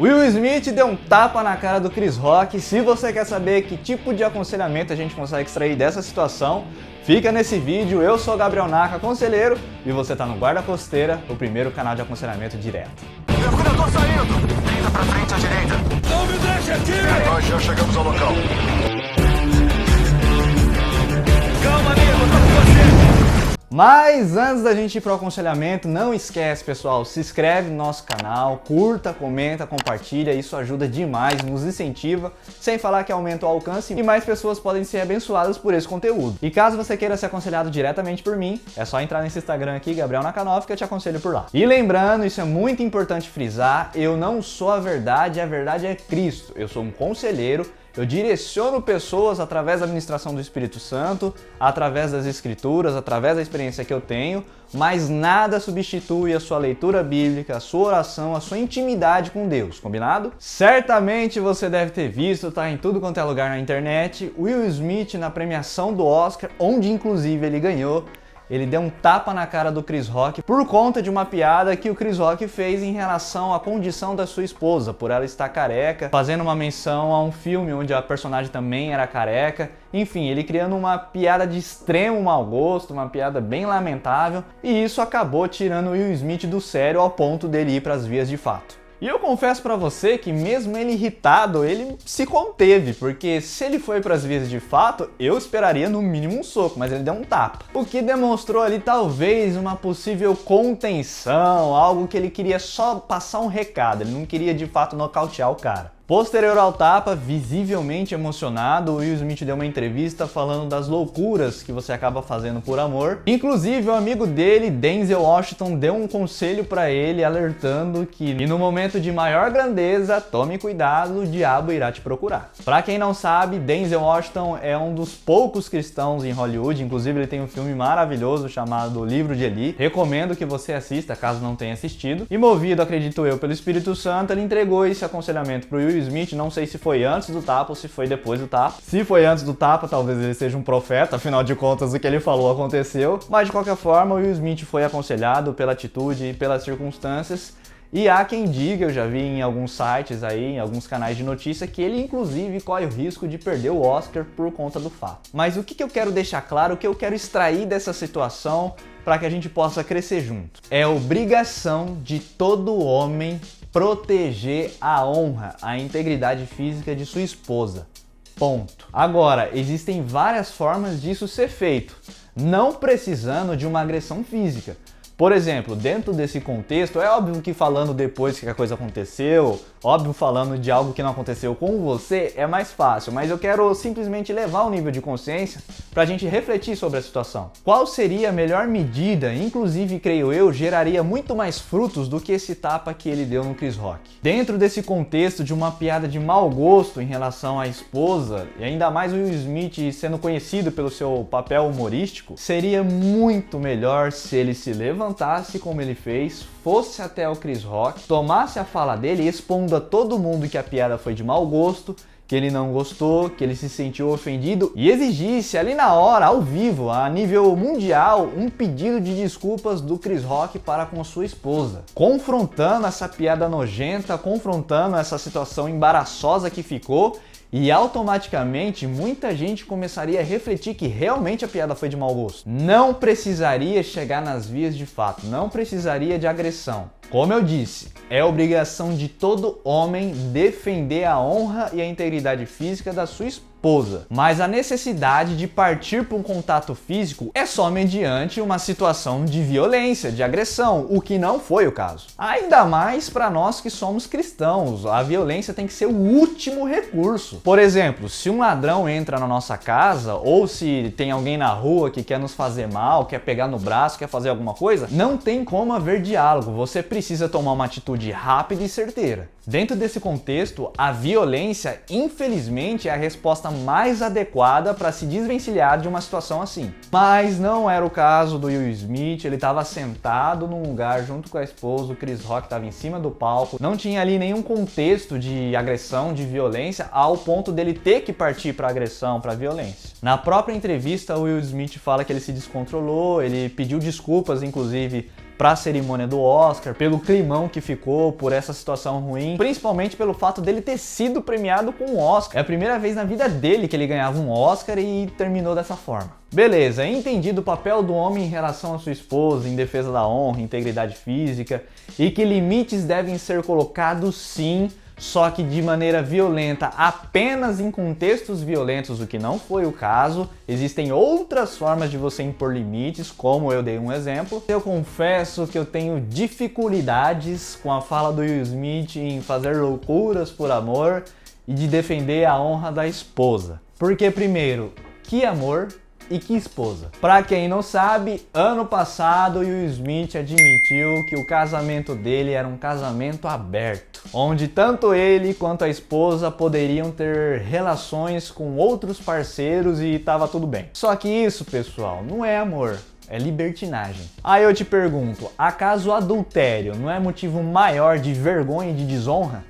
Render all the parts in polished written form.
Will Smith deu um tapa na cara do Chris Rock. Se você quer saber que tipo de aconselhamento a gente consegue extrair dessa situação, fica nesse vídeo. Eu sou Gabriel Naka, conselheiro, e você tá no Guarda Costeira, o primeiro canal de aconselhamento direto. Mergulhador saindo! 30 pra frente à direita. Não me deixe aqui! Nós já chegamos ao local. Calma, amigo, eu tô com você! Mas antes da gente ir pro aconselhamento, não esquece, pessoal, se inscreve no nosso canal, curta, comenta, compartilha, isso ajuda demais, nos incentiva, sem falar que aumenta o alcance e mais pessoas podem ser abençoadas por esse conteúdo. E caso você queira ser aconselhado diretamente por mim, é só entrar nesse Instagram aqui, Gabriel Naka9, que eu te aconselho por lá. E lembrando, isso é muito importante frisar, eu não sou a verdade é Cristo. Eu sou um conselheiro. Eu direciono pessoas através da administração do Espírito Santo, através das Escrituras, através da experiência que eu tenho, mas nada substitui a sua leitura bíblica, a sua oração, a sua intimidade com Deus, combinado? Certamente você deve ter visto, tá em tudo quanto é lugar na internet, Will Smith na premiação do Oscar, onde inclusive ele ganhou. Ele deu um tapa na cara do Chris Rock por conta de uma piada que o Chris Rock fez em relação à condição da sua esposa, por ela estar careca, fazendo uma menção a um filme onde a personagem também era careca. Enfim, ele criando uma piada de extremo mau gosto, uma piada bem lamentável, e isso acabou tirando o Will Smith do sério ao ponto dele ir para as vias de fato. E eu confesso pra você que mesmo ele irritado, ele se conteve, porque se ele foi pras vias de fato, eu esperaria no mínimo um soco, mas ele deu um tapa. O que demonstrou ali talvez uma possível contenção, algo que ele queria só passar um recado, ele não queria de fato nocautear o cara. Posterior ao tapa, visivelmente emocionado, Will Smith deu uma entrevista falando das loucuras que você acaba fazendo por amor. Inclusive, o amigo dele, Denzel Washington, deu um conselho para ele, alertando que no momento de maior grandeza, tome cuidado, o diabo irá te procurar. Para quem não sabe, Denzel Washington é um dos poucos cristãos em Hollywood, inclusive ele tem um filme maravilhoso chamado Livro de Eli. Recomendo que você assista, caso não tenha assistido. E movido, acredito eu, pelo Espírito Santo, ele entregou esse aconselhamento pro Will Smith, não sei se foi antes do tapa ou se foi depois do tapa. Se foi antes do tapa, talvez ele seja um profeta, afinal de contas o que ele falou aconteceu. Mas de qualquer forma, o Will Smith foi aconselhado pela atitude e pelas circunstâncias. E há quem diga, eu já vi em alguns sites aí, em alguns canais de notícia, que ele inclusive corre o risco de perder o Oscar por conta do fato. Mas o que eu quero deixar claro, o que eu quero extrair dessa situação para que a gente possa crescer junto? É obrigação de todo homem proteger a honra, a integridade física de sua esposa. Ponto. Agora, existem várias formas disso ser feito, não precisando de uma agressão física. Por exemplo, dentro desse contexto, é óbvio que falando depois que a coisa aconteceu, óbvio falando de algo que não aconteceu com você, é mais fácil, mas eu quero simplesmente levar o nível de consciência pra gente refletir sobre a situação. Qual seria a melhor medida, inclusive, creio eu, geraria muito mais frutos do que esse tapa que ele deu no Chris Rock? Dentro desse contexto de uma piada de mau gosto em relação à esposa, e ainda mais o Will Smith sendo conhecido pelo seu papel humorístico, seria muito melhor se ele se levantasse como ele fez, fosse até o Chris Rock, tomasse a fala dele, expondo a todo mundo que a piada foi de mau gosto, que ele não gostou, que ele se sentiu ofendido e exigisse ali na hora, ao vivo, a nível mundial, um pedido de desculpas do Chris Rock para com sua esposa, confrontando essa piada nojenta, confrontando essa situação embaraçosa que ficou. E automaticamente muita gente começaria a refletir que realmente a piada foi de mau gosto. Não precisaria chegar nas vias de fato, não precisaria de agressão. Como eu disse, é obrigação de todo homem defender a honra e a integridade física da sua esposa. Mas a necessidade de partir para um contato físico é só mediante uma situação de violência, de agressão, o que não foi o caso. Ainda mais para nós que somos cristãos, a violência tem que ser o último recurso. Por exemplo, se um ladrão entra na nossa casa ou se tem alguém na rua que quer nos fazer mal, quer pegar no braço, quer fazer alguma coisa, não tem como haver diálogo, você precisa tomar uma atitude rápida e certeira. Dentro desse contexto, a violência, infelizmente, é a resposta mais adequada para se desvencilhar de uma situação assim. Mas não era o caso do Will Smith, ele estava sentado num lugar junto com a esposa, o Chris Rock estava em cima do palco, não tinha ali nenhum contexto de agressão, de violência, ao ponto dele ter que partir para agressão, para violência. Na própria entrevista, o Will Smith fala que ele se descontrolou, ele pediu desculpas, inclusive, pra cerimônia do Oscar, pelo climão que ficou, por essa situação ruim, principalmente pelo fato dele ter sido premiado com um Oscar. É a primeira vez na vida dele que ele ganhava um Oscar e terminou dessa forma. Beleza, entendido o papel do homem em relação à sua esposa, em defesa da honra, integridade física, e que limites devem ser colocados sim, só que de maneira violenta, apenas em contextos violentos, o que não foi o caso. Existem outras formas de você impor limites, como eu dei um exemplo. Eu confesso que eu tenho dificuldades com a fala do Will Smith em fazer loucuras por amor e de defender a honra da esposa. Porque, primeiro, que amor e que esposa? Pra quem não sabe, ano passado o Will Smith admitiu que o casamento dele era um casamento aberto, onde tanto ele quanto a esposa poderiam ter relações com outros parceiros e tava tudo bem. Só que isso, pessoal, não é amor. É libertinagem. Aí eu te pergunto, acaso o adultério não é motivo maior de vergonha e de desonra?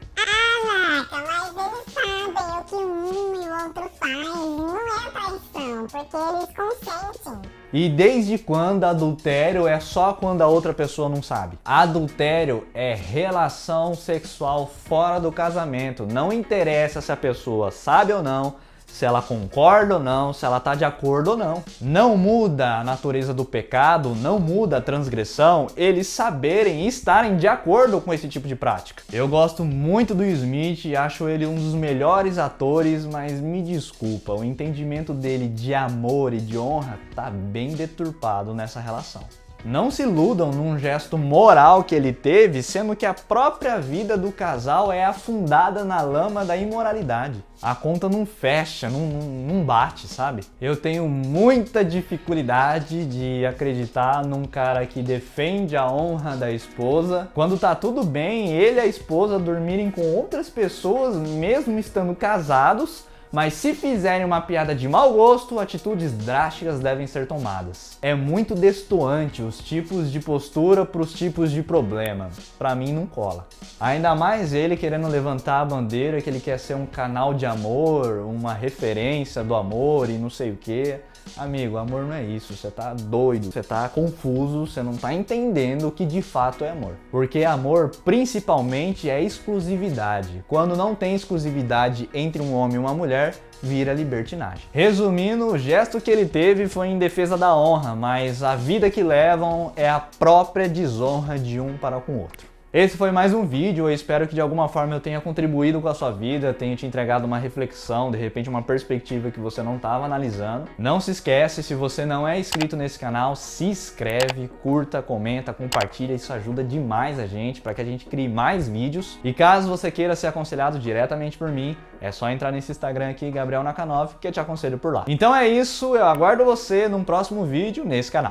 Mas eles sabem o que um e o outro faz, não é traição, porque eles consentem. E desde quando adultério é só quando a outra pessoa não sabe? Adultério é relação sexual fora do casamento. Não interessa se a pessoa sabe ou não, se ela concorda ou não, se ela tá de acordo ou não. Não muda a natureza do pecado, não muda a transgressão, eles saberem e estarem de acordo com esse tipo de prática. Eu gosto muito do Smith e acho ele um dos melhores atores, mas me desculpa, o entendimento dele de amor e de honra tá bem deturpado nessa relação. Não se iludam num gesto moral que ele teve, sendo que a própria vida do casal é afundada na lama da imoralidade. A conta não fecha, não bate, sabe? Eu tenho muita dificuldade de acreditar num cara que defende a honra da esposa, quando tá tudo bem ele e a esposa dormirem com outras pessoas, mesmo estando casados, mas se fizerem uma piada de mau gosto, atitudes drásticas devem ser tomadas. É muito destoante os tipos de postura para os tipos de problema. Pra mim não cola. Ainda mais ele querendo levantar a bandeira que ele quer ser um canal de amor, uma referência do amor e não sei o que. Amigo, amor não é isso, você tá doido, você tá confuso, você não tá entendendo o que de fato é amor. Porque amor, principalmente, é exclusividade. Quando não tem exclusividade entre um homem e uma mulher, vira libertinagem. Resumindo, o gesto que ele teve foi em defesa da honra, mas a vida que levam é a própria desonra de um para com o outro. Esse foi mais um vídeo, eu espero que de alguma forma eu tenha contribuído com a sua vida, tenha te entregado uma reflexão, de repente uma perspectiva que você não estava analisando. Não se esquece, se você não é inscrito nesse canal, se inscreve, curta, comenta, compartilha, isso ajuda demais a gente para que a gente crie mais vídeos. E caso você queira ser aconselhado diretamente por mim, é só entrar nesse Instagram aqui, Gabriel Nakanov, que eu te aconselho por lá. Então é isso, eu aguardo você num próximo vídeo nesse canal.